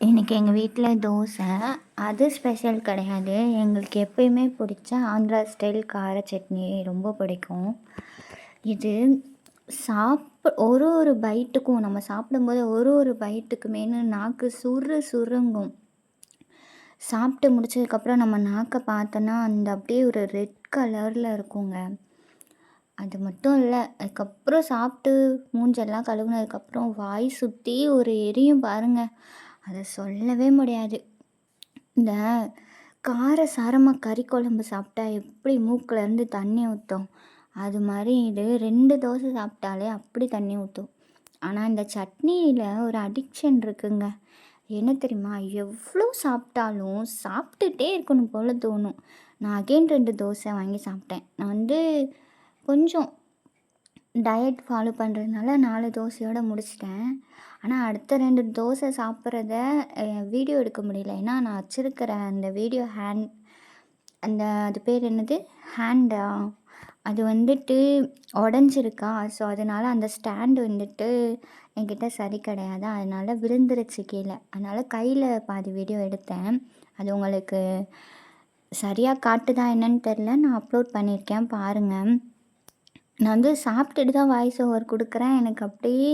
இன்னைக்கு எங்கள் வீட்டில் தோசை. அது ஸ்பெஷல் கிடையாது. எங்களுக்கு எப்பயுமே பிடிச்ச ஆந்திரா ஸ்டைல் கார சட்னி ரொம்ப பிடிக்கும். இது ஒரு ஒரு பைட்டுக்கும் நம்ம சாப்பிடும்போது ஒரு ஒரு பைட்டுக்குமேனு நாக்கு சுருங்கும். சாப்பிட்டு முடிச்சதுக்கப்புறம் நம்ம நாக்கை பார்த்தோன்னா அந்த அப்படியே ஒரு ரெட் கலரில் இருக்குங்க. அது மட்டும் இல்லை, அதுக்கப்புறம் சாப்பிட்டு மூஞ்செல்லாம் கழுவுனதுக்கப்புறம் வாய் சுற்றி ஒரு எரியும் பாருங்க. அதை சொல்லவே முடியாது. இந்த கார சாரமாக கறி குழம்பு சாப்பிட்டா எப்படி மூக்கிலேருந்து தண்ணி ஊற்றும், அது மாதிரி இது 2 தோசை சாப்பிட்டாலே அப்படி தண்ணி ஊற்றும். ஆனால் இந்த சட்னியில் ஒரு அடிக்ஷன் இருக்குங்க. என்ன தெரியுமா, எவ்வளோ சாப்பிட்டாலும் சாப்பிட்டுட்டே இருக்கணும் போல் தோணும். நான் அகைன் 2 தோசை வாங்கி சாப்பிட்டேன். நான் கொஞ்சம் டயட் ஃபாலோ பண்ணுறதுனால 4 தோசையோடு முடிச்சிட்டேன். ஆனால் அடுத்த 2 தோசை சாப்பிட்றத வீடியோ எடுக்க முடியல. ஏன்னா நான் வச்சுருக்கிற அந்த வீடியோ அது பேர் என்னது, ஹேண்டா, அது உடஞ்சிருக்கா. ஸோ அதனால் அந்த ஸ்டாண்டு என்கிட்ட சரி கிடையாது. அதனால் விழுந்துருச்சு கீழே. அதனால் கையில் பாதி வீடியோ எடுத்தேன். அது உங்களுக்கு சரியாக காட்டுதா என்னன்னு தெரில. நான் அப்லோட் பண்ணியிருக்கேன், பாருங்கள். நான் சாப்பிட்டுட்டு தான் வாய்ஸ் ஓவர் கொடுக்குறேன். எனக்கு அப்படியே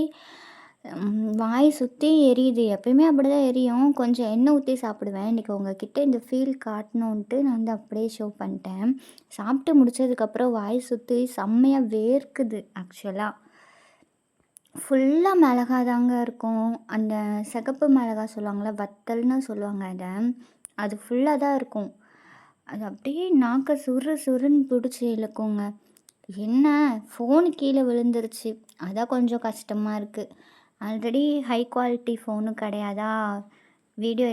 வாய் சுற்றி எரியுது. எப்பயுமே அப்படி தான் எரியும். கொஞ்சம் எண்ணெய் ஊற்றி சாப்பிடுவேன். இன்றைக்கி உங்ககிட்ட இந்த ஃபீல் காட்டணுன்ட்டு நான் அப்படியே ஷோ பண்ணிட்டேன். சாப்பிட்டு முடித்ததுக்கப்புறம் வாய் சுற்றி செம்மையாக வேர்க்குது. ஆக்சுவலாக ஃபுல்லாக மிளகா தாங்க இருக்கும். அந்த சிகப்பு மிளகா சொல்லுவாங்கள்ல, வத்தல்னு சொல்லுவாங்க. அது ஃபுல்லாக தான் இருக்கும். அது அப்படியே நாக்கை சுருன்னு பிடிச்சி இழுக்குங்க. என்ன, ஃபோனு கீழே விழுந்துருச்சு. அதான் கொஞ்சம் கஷ்டமாக இருக்குது. ஆல்ரெடி ஹை குவாலிட்டி ஃபோனும் கிடையாதா, வீடியோ